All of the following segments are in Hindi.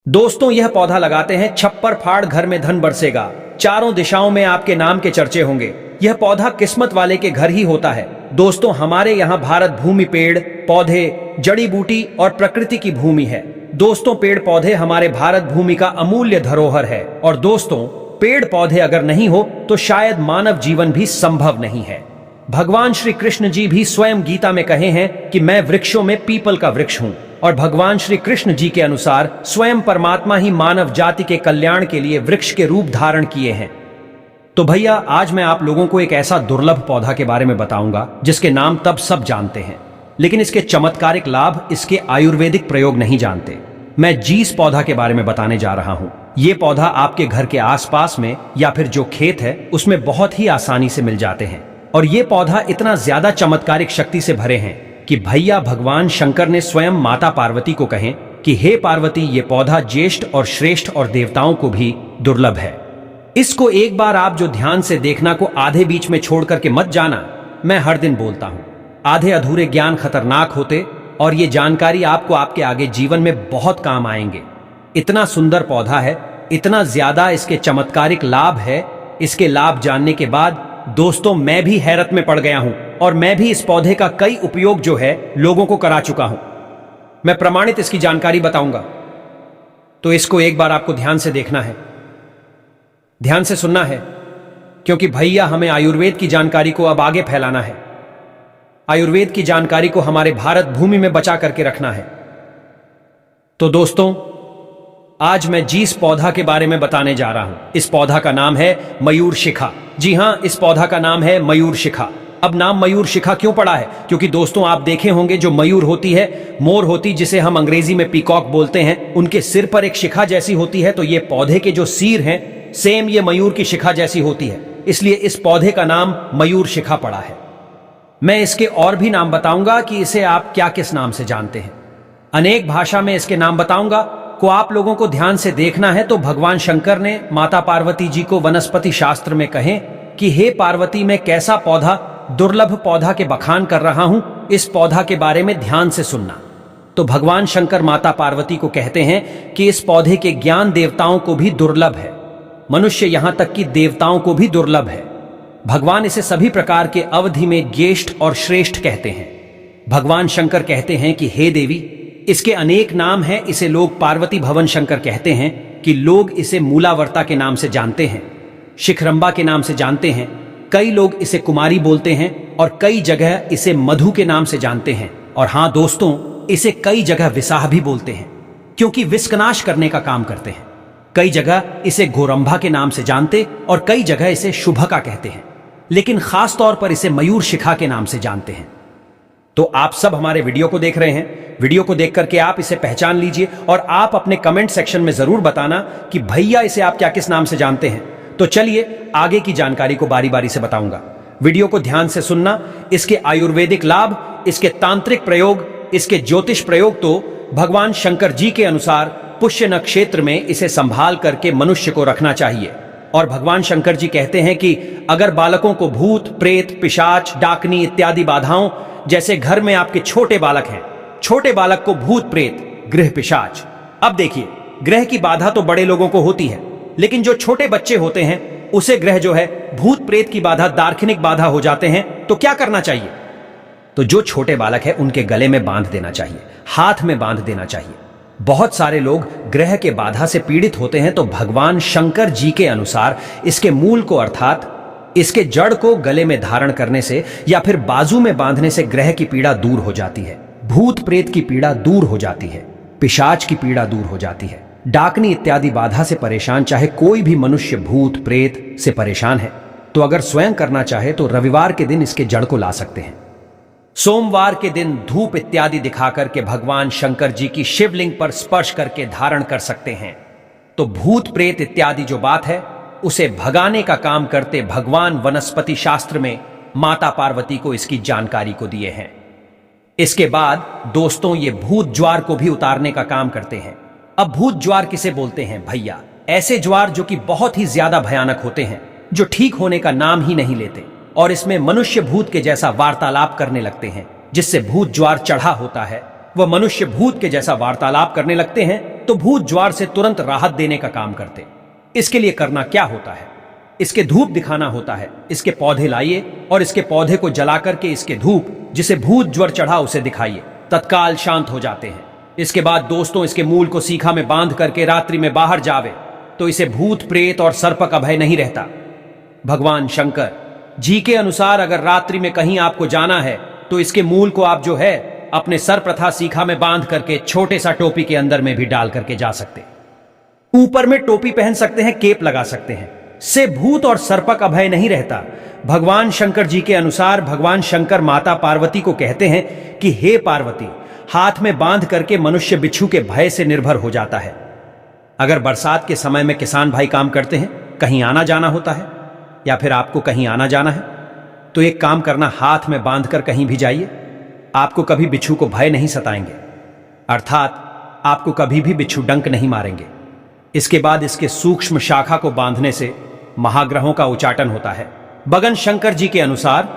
दोस्तों, यह पौधा लगाते हैं, छप्पर फाड़ घर में धन बरसेगा, चारों दिशाओं में आपके नाम के चर्चे होंगे। यह पौधा किस्मत वाले के घर ही होता है। दोस्तों, हमारे यहाँ भारत भूमि पेड़ पौधे, जड़ी बूटी और प्रकृति की भूमि है। दोस्तों, पेड़ पौधे हमारे भारत भूमि का अमूल्य धरोहर है। और दोस्तों, पेड़ पौधे अगर नहीं हो तो शायद मानव जीवन भी संभव नहीं है। भगवान श्री कृष्ण जी भी स्वयं गीता में कहे हैं कि मैं वृक्षों में पीपल का वृक्ष हूँ। और भगवान श्री कृष्ण जी के अनुसार स्वयं परमात्मा ही मानव जाति के कल्याण के लिए वृक्ष के रूप धारण किए हैं। तो भैया, आज मैं आप लोगों को एक ऐसा दुर्लभ पौधा के बारे में बताऊंगा जिसके नाम तब सब जानते हैं, लेकिन इसके चमत्कारिक लाभ, इसके आयुर्वेदिक प्रयोग नहीं जानते। मैं जीस पौधा के बारे में बताने जा रहा हूं। ये पौधा आपके घर के आसपास में या फिर जो खेत है उसमें बहुत ही आसानी से मिल जाते हैं। और ये पौधा इतना ज्यादा चमत्कारिक शक्ति से भरे हैं कि भैया भगवान शंकर ने स्वयं माता पार्वती को कहें कि हे पार्वती, ये पौधा ज्येष्ठ और श्रेष्ठ और देवताओं को भी दुर्लभ है। इसको एक बार आप जो ध्यान से देखना को आधे बीच में छोड़ करके मत जाना। मैं हर दिन बोलता हूं, आधे अधूरे ज्ञान खतरनाक होते और ये जानकारी आपको आपके आगे जीवन में बहुत काम आएंगे। इतना सुंदर पौधा है, इतना ज्यादा इसके चमत्कारिक लाभ है। इसके लाभ जानने के बाद दोस्तों, मैं भी हैरत में पड़ गया हूं और मैं भी इस पौधे का कई उपयोग जो है लोगों को करा चुका हूं। मैं प्रमाणित इसकी जानकारी बताऊंगा, तो इसको एक बार आपको ध्यान से देखना है, ध्यान से सुनना है, क्योंकि भैया हमें आयुर्वेद की जानकारी को अब आगे फैलाना है। आयुर्वेद की जानकारी को हमारे भारत भूमि में बचा करके रखना है। तो दोस्तों, आज मैं जिस पौधा के बारे में बताने जा रहा हूं, इस पौधा का नाम है मयूर शिखा। जी हां, इस पौधा का नाम है मयूर शिखा। अब नाम मयूर शिखा क्यों पड़ा है? क्योंकि दोस्तों, आप देखे होंगे जो मयूर होती है, मोर होती, जिसे हम अंग्रेजी में पीकॉक बोलते हैं, उनके सिर पर एक शिखा जैसी होती है। तो ये पौधे के जो सिर हैं, सेम ये मयूर की शिखा जैसी होती है, इसलिए इस पौधे का नाम मयूर शिखा पड़ा है। मैं इसके और भी नाम बताऊंगा कि इसे आप क्या किस नाम से जानते हैं। अनेक भाषा में इसके नाम बताऊंगा को आप लोगों को ध्यान से देखना है। तो भगवान शंकर ने माता पार्वती जी को वनस्पति शास्त्र में कहें कि हे पार्वती, मैं कैसा पौधा, दुर्लभ पौधा के बखान कर रहा हूं, इस पौधा के बारे में ध्यान से सुनना। तो भगवान शंकर माता पार्वती को कहते हैं कि इस पौधे के ज्ञान देवताओं को भी दुर्लभ है, मनुष्य यहां तक कि देवताओं को भी दुर्लभ है। भगवान इसे सभी प्रकार के अवधि में ज्येष्ठ और श्रेष्ठ कहते हैं। भगवान शंकर कहते हैं कि हे देवी, इसके अनेक नाम हैं। इसे लोग पार्वती भवन शंकर कहते हैं कि लोग इसे मूलावर्ता के नाम से जानते हैं, शिखरंबा के नाम से जानते हैं, कई लोग इसे कुमारी बोलते हैं और कई जगह इसे मधु के नाम से जानते हैं। और हां दोस्तों, इसे कई जगह विसाह भी बोलते हैं, क्योंकि विस्कनाश करने का काम करते हैं। कई जगह इसे गोरंभा के नाम से जानते और कई जगह इसे शुभका कहते हैं, लेकिन खास तौर पर इसे मयूर शिखा के नाम से जानते हैं। तो आप सब हमारे वीडियो को देख रहे हैं, वीडियो को देख करके आप इसे पहचान लीजिए और आप अपने कमेंट सेक्शन में जरूर बताना कि भैया इसे आप क्या किस नाम से जानते हैं। तो चलिए आगे की जानकारी को बारी बारी से बताऊंगा। वीडियो को ध्यान से सुनना। इसके आयुर्वेदिक लाभ, इसके तांत्रिक प्रयोग, इसके ज्योतिष प्रयोग तो भगवान शंकर जी के अनुसार पुष्य नक्षत्र में इसे संभाल करके मनुष्य को रखना चाहिए। और भगवान शंकर जी कहते हैं कि अगर बालकों को भूत प्रेत, पिशाच, डाकनी इत्यादि बाधाओं, जैसे घर में आपके छोटे बालक हैं, छोटे बालक को भूत प्रेत, गृह पिशाच। अब देखिए, ग्रह की बाधा तो बड़े लोगों को होती है, लेकिन जो छोटे बच्चे होते हैं उसे ग्रह जो है भूत प्रेत की बाधा, दार्शनिक बाधा हो जाते हैं। तो क्या करना चाहिए? तो जो छोटे बालक है उनके गले में बांध देना चाहिए, हाथ में बांध देना चाहिए। बहुत सारे लोग ग्रह के बाधा से पीड़ित होते हैं, तो भगवान शंकर जी के अनुसार इसके मूल को, अर्थात इसके जड़ को गले में धारण करने से या फिर बाजू में बांधने से ग्रह की पीड़ा दूर हो जाती है, भूत प्रेत की पीड़ा दूर हो जाती है, पिशाच की पीड़ा दूर हो जाती है, डाकनी इत्यादि बाधा से परेशान चाहे कोई भी मनुष्य भूत प्रेत से परेशान है, तो अगर स्वयं करना चाहे तो रविवार के दिन इसके जड़ को ला सकते हैं। सोमवार के दिन धूप इत्यादि दिखाकर के भगवान शंकर जी की शिवलिंग पर स्पर्श करके धारण कर सकते हैं। तो भूत प्रेत इत्यादि जो बात है उसे भगाने का काम करते भगवान वनस्पति शास्त्र में माता पार्वती को इसकी जानकारी को दिए हैं। इसके बाद दोस्तों, ये भूत ज्वार को भी उतारने का काम करते हैं। अब भूत ज्वार किसे बोलते हैं भैया? ऐसे ज्वार जो कि बहुत ही ज्यादा भयानक होते हैं, जो ठीक होने का नाम ही नहीं लेते और इसमें मनुष्य भूत के जैसा वार्तालाप करने लगते हैं। जिससे भूत ज्वार चढ़ा होता है वह मनुष्य भूत के जैसा वार्तालाप करने लगते हैं तो भूत ज्वार से तुरंत राहत देने का काम करते। इसके लिए करना क्या होता है, इसके धूप दिखाना होता है। इसके पौधे लाइए और इसके पौधे को जला करके इसके धूप जिसे भूत ज्वर चढ़ा उसे दिखाइए, तत्काल शांत हो जाते हैं। इसके बाद दोस्तों इसके मूल को सीखा में बांध करके रात्रि में बाहर जावे तो इसे भूत प्रेत और सर्प का भय नहीं रहता। भगवान शंकर जी के अनुसार अगर रात्रि में कहीं आपको जाना है तो इसके मूल को आप जो है अपने सर प्रथा सीखा में बांध करके छोटे सा टोपी के अंदर में भी डाल करके जा सकते। ऊपर में टोपी पहन सकते हैं, केप लगा सकते हैं, से भूत और सर्प का भय नहीं रहता। भगवान शंकर जी के अनुसार भगवान शंकर माता पार्वती को कहते हैं कि हे पार्वती, हाथ में बांध करके मनुष्य बिच्छू के भय से निर्भर हो जाता है। अगर बरसात के समय में किसान भाई काम करते हैं, कहीं आना जाना होता है या फिर आपको कहीं आना जाना है, तो एक काम करना, हाथ में बांधकर कहीं भी जाइए, आपको कभी बिच्छू को भय नहीं सताएंगे, अर्थात आपको कभी भी बिच्छू डंक नहीं मारेंगे। इसके बाद इसके सूक्ष्म शाखा को बांधने से महाग्रहों का उच्चाटन होता है। भगवान शंकर जी के अनुसार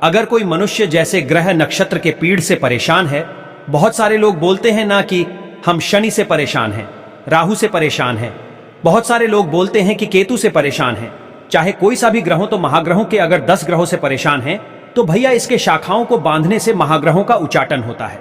अगर कोई मनुष्य जैसे ग्रह नक्षत्र के पीड़ से परेशान है, बहुत सारे लोग बोलते हैं ना कि हम शनि से परेशान हैं, राहु से परेशान हैं, बहुत सारे लोग बोलते हैं कि केतु से परेशान हैं, चाहे कोई सा भी ग्रहों, तो महाग्रहों के अगर 10 ग्रहों से परेशान हैं तो भैया इसके शाखाओं को बांधने से महाग्रहों का उच्चाटन होता है।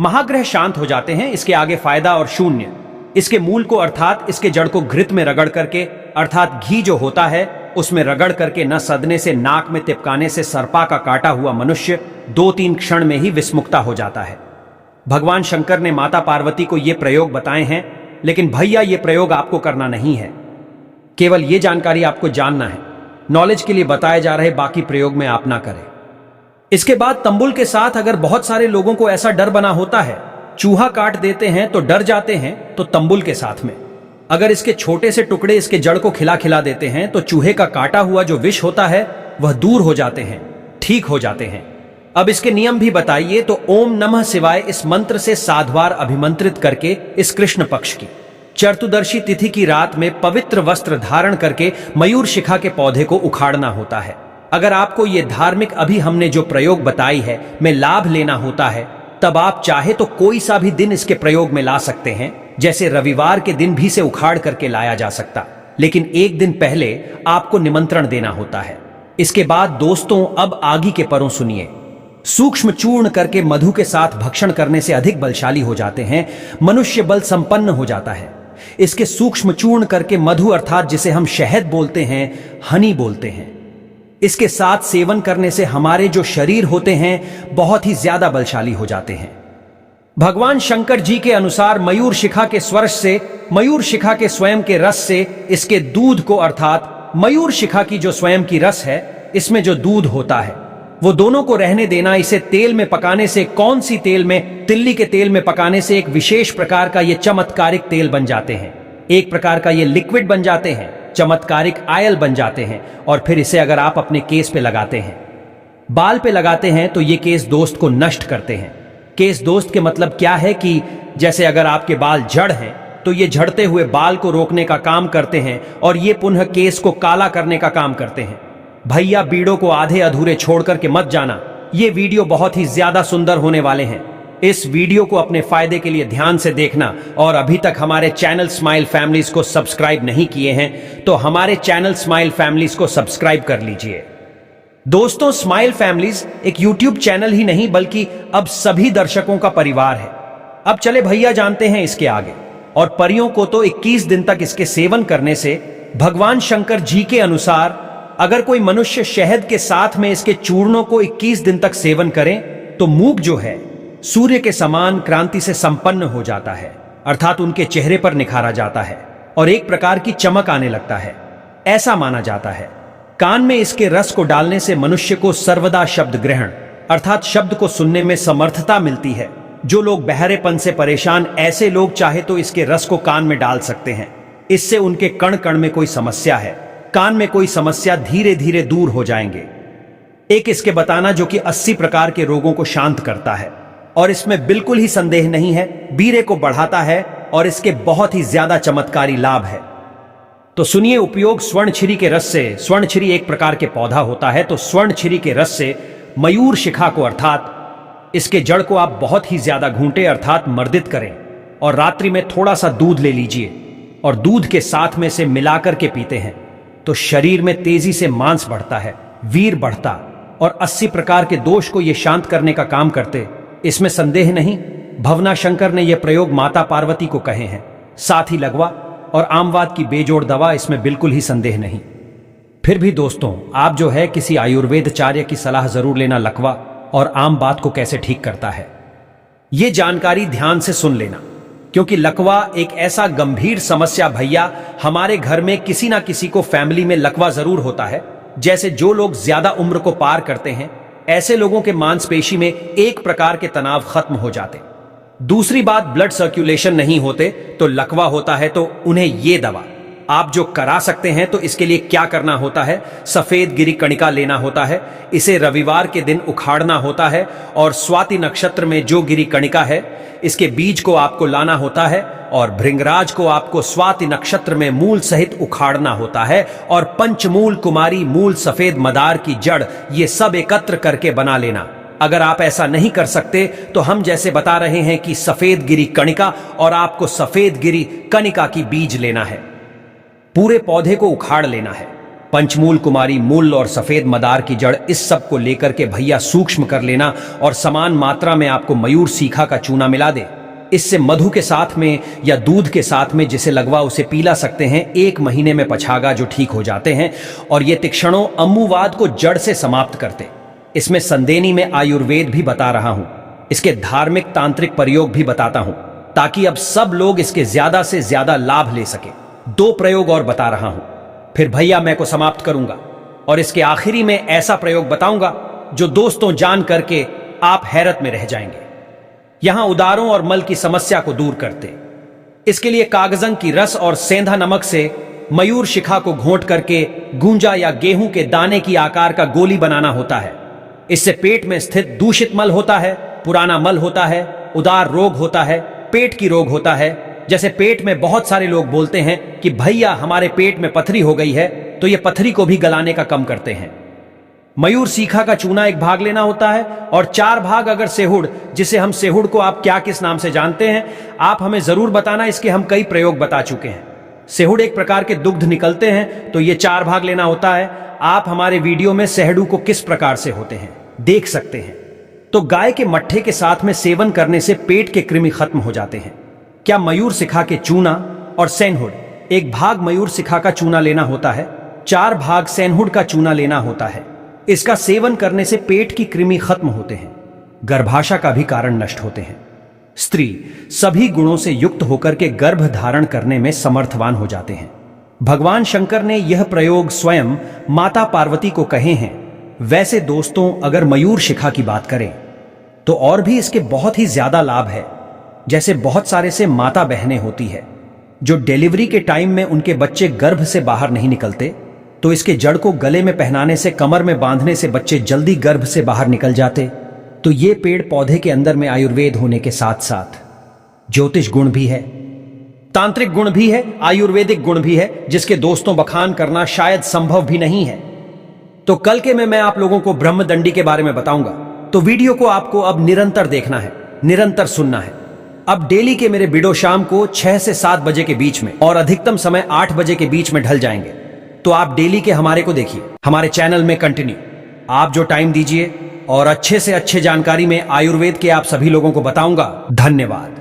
महाग्रह शांत हो जाते हैं। इसके आगे फायदा और शून्य। इसके मूल को अर्थात इसके जड़ को घृत में रगड़ करके, अर्थात घी जो होता है उसमें रगड़ करके न सदने से, नाक में तिपकाने से सर्पा का काटा हुआ मनुष्य 2-3 क्षण में ही विस्मुक्ता हो जाता है। भगवान शंकर ने माता पार्वती को ये प्रयोग बताए हैं, लेकिन भैया ये प्रयोग आपको करना नहीं है, केवल ये जानकारी आपको जानना है, नॉलेज के लिए बताए जा रहे बाकी प्रयोग में आप ना करें। इसके बाद तंबुल के साथ अगर बहुत सारे लोगों को ऐसा डर बना होता है, चूहा काट देते हैं तो डर जाते हैं, तो तंबुल के साथ में अगर इसके छोटे से टुकड़े इसके जड़ को खिला देते हैं तो चूहे का काटा हुआ जो विष होता है वह दूर हो जाते हैं, ठीक हो जाते हैं। अब इसके नियम भी बताइए, तो ओम नमः शिवाय इस मंत्र से 7 बार अभिमंत्रित करके इस कृष्ण पक्ष की चतुर्दशी तिथि की रात में पवित्र वस्त्र धारण करके मयूर शिखा के पौधे को उखाड़ना होता है। अगर आपको ये धार्मिक अभी हमने जो प्रयोग बताई है में लाभ लेना होता है, तब आप चाहे तो कोई सा भी दिन इसके प्रयोग में ला सकते हैं, जैसे रविवार के दिन भी से उखाड़ करके लाया जा सकता, लेकिन एक दिन पहले आपको निमंत्रण देना होता है। इसके बाद दोस्तों अब आगे के परों सुनिए। सूक्ष्म चूर्ण करके मधु के साथ भक्षण करने से अधिक बलशाली हो जाते हैं, मनुष्य बल संपन्न हो जाता है। इसके सूक्ष्म चूर्ण करके मधु अर्थात जिसे हम शहद बोलते हैं, हनी बोलते हैं, इसके साथ सेवन करने से हमारे जो शरीर होते हैं बहुत ही ज्यादा बलशाली हो जाते हैं। भगवान शंकर जी के अनुसार मयूर शिखा के स्वर्श से, मयूर शिखा के स्वयं के रस से इसके दूध को, अर्थात मयूर शिखा की जो स्वयं की रस है, इसमें जो दूध होता है वो दोनों को रहने देना। इसे तेल में पकाने से, कौन सी तेल में, तिल्ली के तेल में पकाने से एक विशेष प्रकार का ये चमत्कारिक तेल बन जाते हैं, एक प्रकार का ये लिक्विड बन जाते हैं, चमत्कारिक आयल बन जाते हैं। और फिर इसे अगर आप अपने केस पे लगाते हैं, बाल पे लगाते हैं, तो ये केस दोस्त को नष्ट करते हैं। केस दोस्त के मतलब क्या है कि जैसे अगर आपके बाल जड़ हैं तो ये झड़ते हुए बाल को रोकने का काम करते हैं और ये पुनः केस को काला करने का काम करते हैं। भैया वीडियो को आधे अधूरे छोड़ करके मत जाना, ये वीडियो बहुत ही ज्यादा सुंदर होने वाले हैं। इस वीडियो को अपने फायदे के लिए ध्यान से देखना, और अभी तक हमारे चैनल स्माइल फैमिलीज को सब्सक्राइब नहीं किए हैं तो हमारे चैनल स्माइल फैमिलीज को सब्सक्राइब कर लीजिए। दोस्तों स्माइल फैमिलीज एक यूट्यूब चैनल ही नहीं बल्कि अब सभी दर्शकों का परिवार है। अब चले भैया जानते हैं इसके आगे। और परियों को तो 21 दिन तक इसके सेवन करने से भगवान शंकर जी के अनुसार अगर कोई मनुष्य शहद के साथ में इसके चूर्णों को 21 दिन तक सेवन करें तो मुख जो है सूर्य के समान क्रांति से संपन्न हो जाता है, अर्थात उनके चेहरे पर निखारा जाता है और एक प्रकार की चमक आने लगता है, ऐसा माना जाता है। कान में इसके रस को डालने से मनुष्य को सर्वदा शब्द ग्रहण, अर्थात शब्द को सुनने में समर्थता मिलती है। जो लोग बहरेपन से परेशान, ऐसे लोग चाहे तो इसके रस को कान में डाल सकते हैं। इससे उनके कण कण में कोई समस्या है, कान में कोई समस्या धीरे धीरे दूर हो जाएंगे। एक इसके बताना जो कि 80 प्रकार के रोगों को शांत करता है और इसमें बिल्कुल ही संदेह नहीं है, बीरे को बढ़ाता है और इसके बहुत ही ज्यादा चमत्कारी लाभ है। तो सुनिए उपयोग स्वर्णछिरी के रस से। स्वर्णछिरी एक प्रकार के पौधा होता है, तो स्वर्णछिरी के रस से मयूर शिखा को, अर्थात इसके जड़ को आप बहुत ही ज्यादा घूंटे अर्थात मर्दित करें। और रात्रि में थोड़ा सा दूध ले लीजिए और दूध के साथ में से मिलाकर के पीते हैं तो शरीर में तेजी से मांस बढ़ता है, वीर बढ़ता और 80 प्रकार के दोष को ये शांत करने का काम करते, इसमें संदेह नहीं। भवनाशंकर ने यह प्रयोग माता पार्वती को कहे हैं। साथ ही लकवा और आमवाद की बेजोड़ दवा, इसमें बिल्कुल ही संदेह नहीं। फिर भी दोस्तों, आप जो है किसी आयुर्वेदाचार्य की सलाह जरूर लेना लकवा और आम बात को कैसे ठीक करता है। यह जानकारी ध्यान से सुन लेना, क्योंकि लकवा एक ऐसा गंभीर समस्या भैया, हमारे घर में किसी ना किसी को फैमिली में लकवा जरूर होता है। जैसे जो लोग ज्यादा उम्र को पार करते हैं, ऐसे लोगों के मांसपेशी में एक प्रकार के तनाव खत्म हो जाते। दूसरी बात, ब्लड सर्कुलेशन नहीं होते तो लकवा होता है, तो उन्हें ये दवा आप जो करा सकते हैं। तो इसके लिए क्या करना होता है, सफेद गिरी कणिका लेना होता है, इसे रविवार के दिन उखाड़ना होता है और स्वाति नक्षत्र में जो गिरी कणिका है, इसके बीज को आपको लाना होता है और भृंगराज को आपको स्वाति नक्षत्र में मूल सहित उखाड़ना होता है और पंचमूल, कुमारी मूल, सफेद मदार की जड़, ये सब एकत्र करके बना लेना। अगर आप ऐसा नहीं कर सकते तो हम जैसे बता रहे हैं कि सफेद गिरी कणिका और आपको सफेद गिरी कणिका की बीज लेना है, पूरे पौधे को उखाड़ लेना है। पंचमूल, कुमारी मूल और सफेद मदार की जड़, इस सब को लेकर के भैया सूक्ष्म कर लेना और समान मात्रा में आपको मयूर सीखा का चूना मिला दे। इससे मधु के साथ में या दूध के साथ में जिसे लगवा उसे पिला सकते हैं। 1 महीने में पछागा जो ठीक हो जाते हैं और ये तीक्ष्णों अम्मुवाद को जड़ से समाप्त करते। इसमें संदेनी में आयुर्वेद भी बता रहा हूं, इसके धार्मिक तांत्रिक प्रयोग भी बताता हूं, ताकि अब सब लोग इसके ज्यादा से ज्यादा लाभ ले सके। 2 प्रयोग और बता रहा हूं, फिर भैया मैं को समाप्त करूंगा और इसके आखिरी में ऐसा प्रयोग बताऊंगा जो दोस्तों जान करके आप हैरत में रह जाएंगे। यहां उदारों और मल की समस्या को दूर करते। इसके लिए कागजंग की रस और सेंधा नमक से मयूर शिखा को घोंट करके गूंजा या गेहूं के दाने की आकार का गोली बनाना होता है। इससे पेट में स्थित दूषित मल होता है, पुराना मल होता है, उदार रोग होता है, पेट की रोग होता है। जैसे पेट में बहुत सारे लोग बोलते हैं कि भैया हमारे पेट में पथरी हो गई है, तो ये पथरी को भी गलाने का काम करते हैं। मयूर सीखा का चूना 1 भाग लेना होता है और 4 भाग अगर सेहुड़, जिसे हम सेहुड़ को आप क्या किस नाम से जानते हैं, आप हमें जरूर बताना, इसके हम कई प्रयोग बता चुके हैं। सेहुड़ एक प्रकार के दुग्ध निकलते हैं, तो ये 4 भाग लेना होता है। आप हमारे वीडियो में सेहड़ू को किस प्रकार से होते हैं देख सकते हैं। तो गाय के मट्ठे के साथ में सेवन करने से पेट के कृमि खत्म हो जाते हैं। क्या मयूर शिखा के चूना और सेनहुड, 1 भाग मयूर शिखा का चूना लेना होता है, 4 भाग सेनहुड का चूना लेना होता है। इसका सेवन करने से पेट की कृमि खत्म होते हैं, गर्भाशय का भी कारण नष्ट होते हैं। स्त्री सभी गुणों से युक्त होकर के गर्भ धारण करने में समर्थवान हो जाते हैं। भगवान शंकर ने यह प्रयोग स्वयं माता पार्वती को कहे हैं। वैसे दोस्तों, अगर मयूर शिखा की बात करें तो और भी इसके बहुत ही ज्यादा लाभ है। जैसे बहुत सारे से माता बहनें होती है जो डिलीवरी के टाइम में उनके बच्चे गर्भ से बाहर नहीं निकलते, तो इसके जड़ को गले में पहनाने से, कमर में बांधने से बच्चे जल्दी गर्भ से बाहर निकल जाते। तो ये पेड़ पौधे के अंदर में आयुर्वेद होने के साथ साथ ज्योतिष गुण भी है, तांत्रिक गुण भी है, आयुर्वेदिक गुण भी है, जिसके दोस्तों बखान करना शायद संभव भी नहीं है। तो कल के में मैं आप लोगों को ब्रह्मदंडी के बारे में बताऊंगा। तो वीडियो को आपको अब निरंतर देखना है, निरंतर सुनना है। अब डेली के मेरे वीडियो शाम को 6 से 7 बजे के बीच में और अधिकतम समय 8 बजे के बीच में ढल जाएंगे। तो आप डेली के हमारे को देखिए, हमारे चैनल में कंटिन्यू आप जो टाइम दीजिए और अच्छे से अच्छे जानकारी में आयुर्वेद के आप सभी लोगों को बताऊंगा। धन्यवाद।